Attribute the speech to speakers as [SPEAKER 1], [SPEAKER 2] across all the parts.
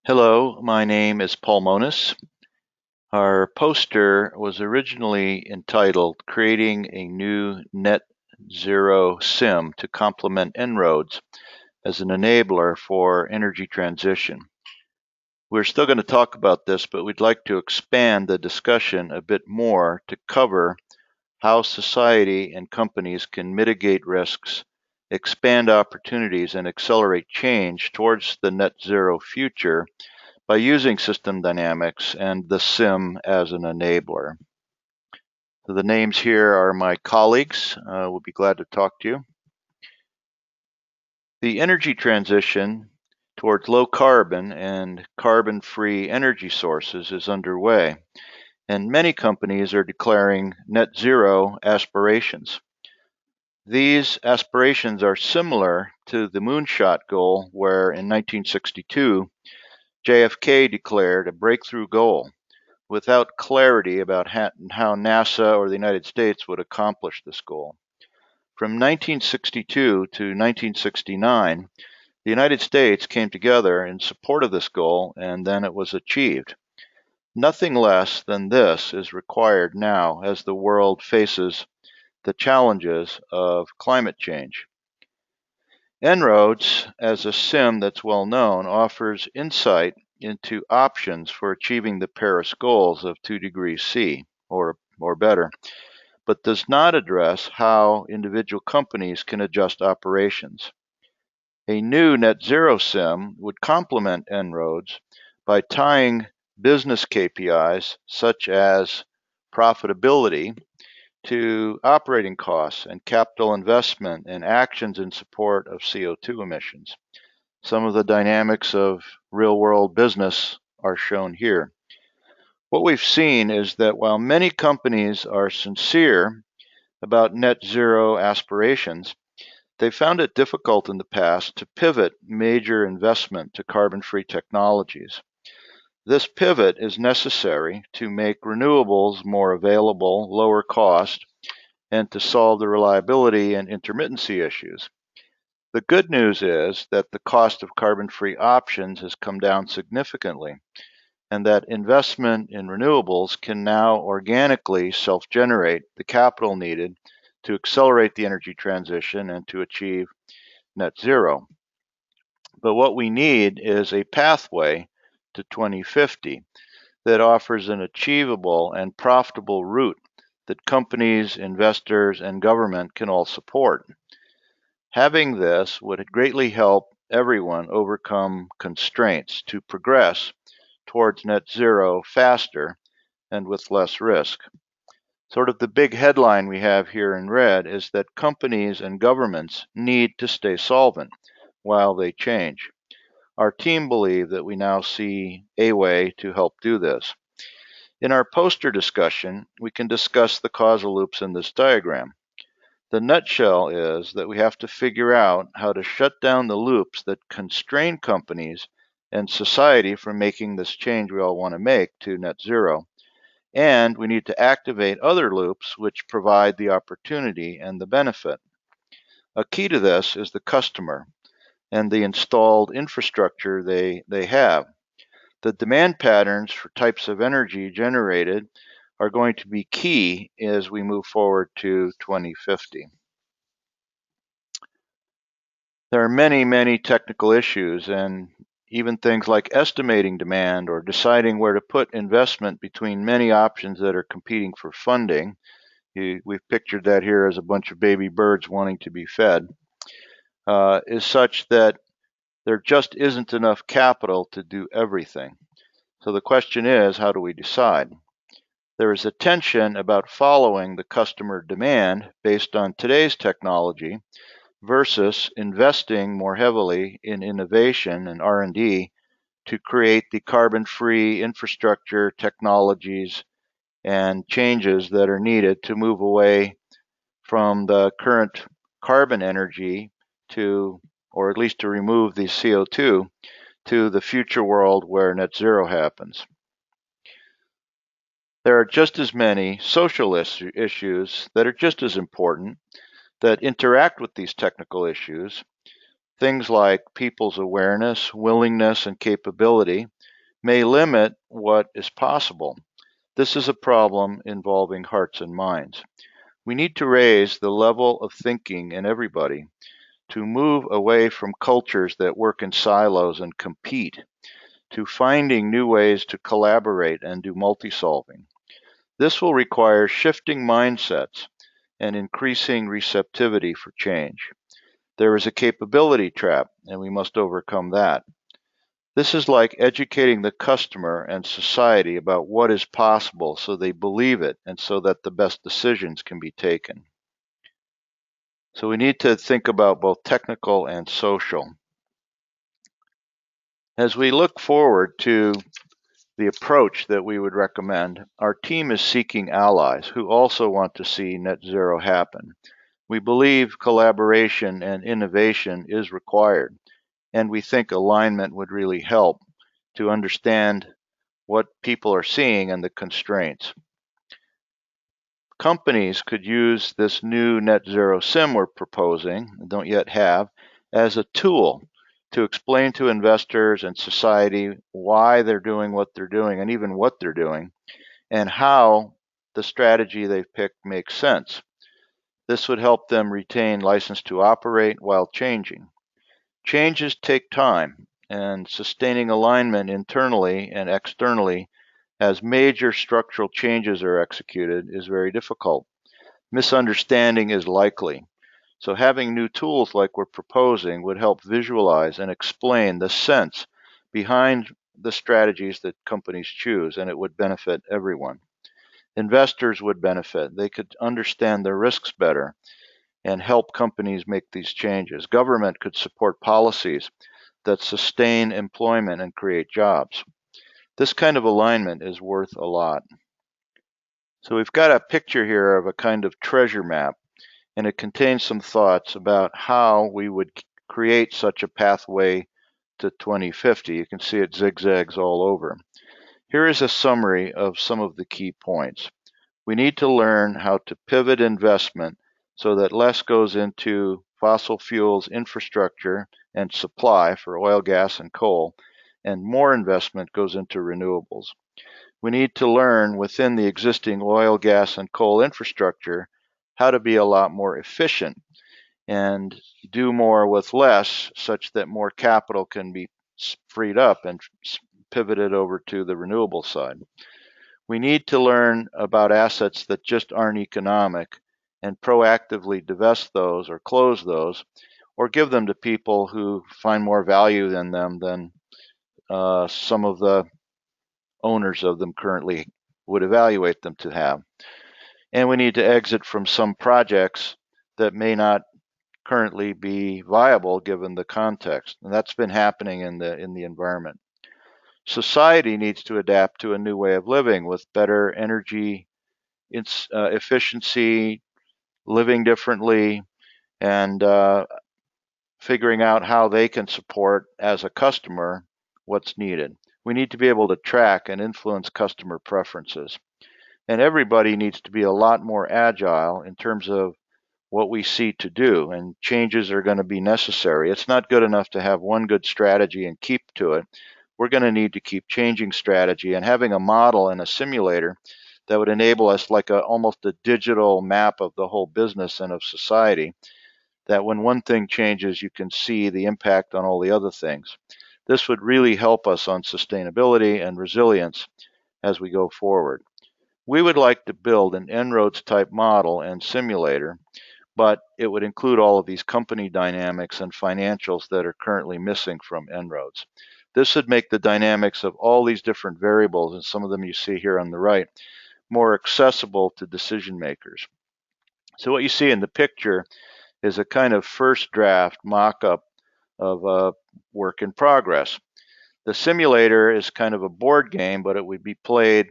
[SPEAKER 1] Hello, my name is Paul Monis. Our poster was originally entitled Creating a New Net Zero SIM to Complement En-ROADS as an Enabler for Energy Transition. We're still going to talk about this, but we'd like to expand the discussion a bit more to cover how society and companies can mitigate risks, expand opportunities, and accelerate change towards the net zero future by using system dynamics and the SIM as an enabler. So the names here are my colleagues. We'll be glad to talk to you. The energy transition towards low carbon and carbon-free energy sources is underway, and many companies are declaring net zero aspirations. These aspirations are similar to the moonshot goal, where in 1962, JFK declared a breakthrough goal without clarity about how NASA or the United States would accomplish this goal. From 1962 to 1969, the United States came together in support of this goal, and then it was achieved. Nothing less than this is required now as the world faces the challenges of climate change. En-ROADS, as a SIM that's well known, offers insight into options for achieving the Paris goals of 2 degrees C or better, but does not address how individual companies can adjust operations. A new net zero SIM would complement En-ROADS by tying business KPIs such as profitability to operating costs and capital investment and actions in support of CO2 emissions. Some of the dynamics of real-world business are shown here. What we've seen is that while many companies are sincere about net zero aspirations, they found it difficult in the past to pivot major investment to carbon-free technologies. This pivot is necessary to make renewables more available, lower cost, and to solve the reliability and intermittency issues. The good news is that the cost of carbon-free options has come down significantly, and that investment in renewables can now organically self-generate the capital needed to accelerate the energy transition and to achieve net zero. But what we need is a pathway to 2050 that offers an achievable and profitable route that companies, investors, and government can all support. Having this would greatly help everyone overcome constraints to progress towards net zero faster and with less risk. Sort of the big headline we have here in red is that companies and governments need to stay solvent while they change. Our team believe that we now see a way to help do this. In our poster discussion, we can discuss the causal loops in this diagram. The nutshell is that we have to figure out how to shut down the loops that constrain companies and society from making this change we all want to make to net zero. And we need to activate other loops which provide the opportunity and the benefit. A key to this is the customer and the installed infrastructure they have. The demand patterns for types of energy generated are going to be key as we move forward to 2050. There are many technical issues, and even things like estimating demand or deciding where to put investment between many options that are competing for funding. We've pictured that here as a bunch of baby birds wanting to be fed, is such that there just isn't enough capital to do everything. So the question is, how do we decide? There is a tension about following the customer demand based on today's technology versus investing more heavily in innovation and R&D to create the carbon-free infrastructure, technologies, and changes that are needed to move away from the current carbon energy to, or at least to remove the CO2, to the future world where net zero happens. There are just as many social issues that are just as important that interact with these technical issues. Things like people's awareness, willingness, and capability may limit what is possible. This is a problem involving hearts and minds. We need to raise the level of thinking in everybody to move away from cultures that work in silos and compete, to finding new ways to collaborate and do multi-solving. This will require shifting mindsets and increasing receptivity for change. There is a capability trap, and we must overcome that. This is like educating the customer and society about what is possible so they believe it and so that the best decisions can be taken. So we need to think about both technical and social. As we look forward to the approach that we would recommend, our team is seeking allies who also want to see net zero happen. We believe collaboration and innovation is required, and we think alignment would really help to understand what people are seeing and the constraints. Companies could use this new net zero sim we're proposing, don't yet have, as a tool to explain to investors and society why they're doing what they're doing and even what they're doing and how the strategy they've picked makes sense. This would help them retain license to operate while changing. Changes take time, and sustaining alignment internally and externally as major structural changes are executed is very difficult. Misunderstanding is likely. So having new tools like we're proposing would help visualize and explain the sense behind the strategies that companies choose, and it would benefit everyone. Investors would benefit. They could understand their risks better and help companies make these changes. Government could support policies that sustain employment and create jobs. This kind of alignment is worth a lot. So we've got a picture here of a kind of treasure map, and it contains some thoughts about how we would create such a pathway to 2050. You can see it zigzags all over. Here is a summary of some of the key points. We need to learn how to pivot investment so that less goes into fossil fuels infrastructure and supply for oil, gas, and coal, and more investment goes into renewables. We need to learn within the existing oil, gas, and coal infrastructure how to be a lot more efficient and do more with less such that more capital can be freed up and pivoted over to the renewable side. We need to learn about assets that just aren't economic and proactively divest those or close those or give them to people who find more value in them than some of the owners of them currently would evaluate them to have. And we need to exit from some projects that may not currently be viable given the context. And that's been happening in the environment. Society needs to adapt to a new way of living with better energy efficiency, living differently, and figuring out how they can support as a customer what's needed. We need to be able to track and influence customer preferences. And everybody needs to be a lot more agile in terms of what we see to do, and changes are going to be necessary. It's not good enough to have one good strategy and keep to it. We're going to need to keep changing strategy, and having a model and a simulator that would enable us like almost a digital map of the whole business and of society, that when one thing changes, you can see the impact on all the other things. This would really help us on sustainability and resilience as we go forward. We would like to build an En-ROADS type model and simulator, but it would include all of these company dynamics and financials that are currently missing from En-ROADS. This would make the dynamics of all these different variables, and some of them you see here on the right, more accessible to decision makers. So what you see in the picture is a kind of first draft mock-up of a work in progress. The simulator is kind of a board game, but it would be played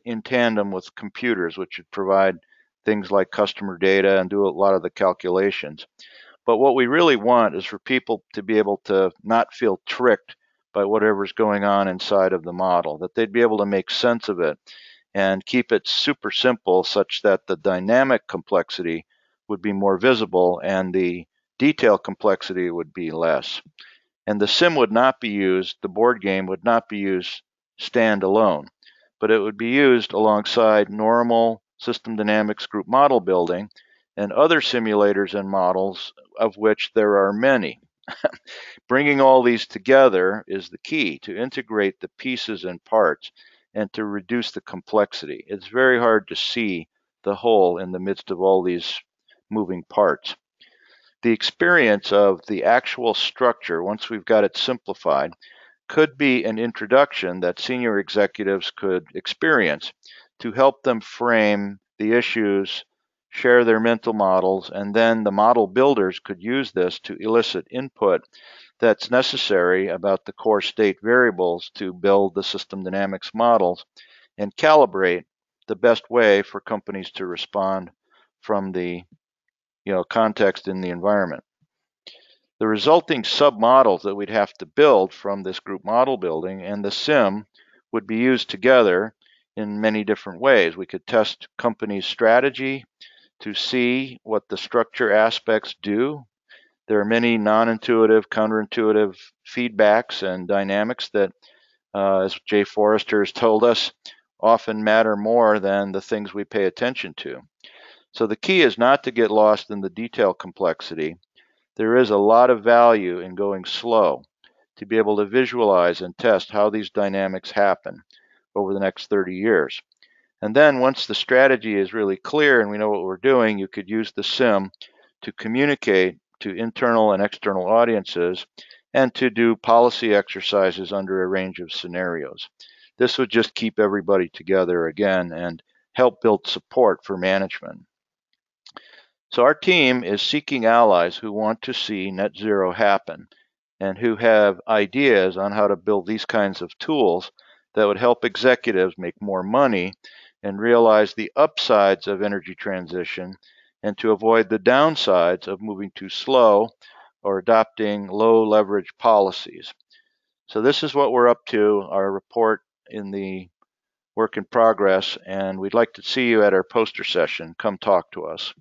[SPEAKER 1] in tandem with computers, which would provide things like customer data and do a lot of the calculations. But what we really want is for people to be able to not feel tricked by whatever's going on inside of the model, that they'd be able to make sense of it and keep it super simple such that the dynamic complexity would be more visible and the detail complexity would be less. And the sim would not be used, the board game would not be used stand alone, but it would be used alongside normal system dynamics group model building and other simulators and models, of which there are many. Bringing all these together is the key to integrate the pieces and parts and to reduce the complexity. It's very hard to see the whole in the midst of all these moving parts. The experience of the actual structure, once we've got it simplified, could be an introduction that senior executives could experience to help them frame the issues, share their mental models, and then the model builders could use this to elicit input that's necessary about the core state variables to build the system dynamics models and calibrate the best way for companies to respond from the context in the environment. The resulting submodels that we'd have to build from this group model building and the sim would be used together in many different ways. We could test companies' strategy to see what the structure aspects do. There are many non-intuitive, counterintuitive feedbacks and dynamics that, as Jay Forrester has told us, often matter more than the things we pay attention to. So the key is not to get lost in the detail complexity. There is a lot of value in going slow to be able to visualize and test how these dynamics happen over the next 30 years. And then once the strategy is really clear and we know what we're doing, you could use the sim to communicate to internal and external audiences and to do policy exercises under a range of scenarios. This would just keep everybody together again and help build support for management. So our team is seeking allies who want to see net zero happen and who have ideas on how to build these kinds of tools that would help executives make more money and realize the upsides of energy transition and to avoid the downsides of moving too slow or adopting low leverage policies. So this is what we're up to, our report in the work in progress, and we'd like to see you at our poster session. Come talk to us.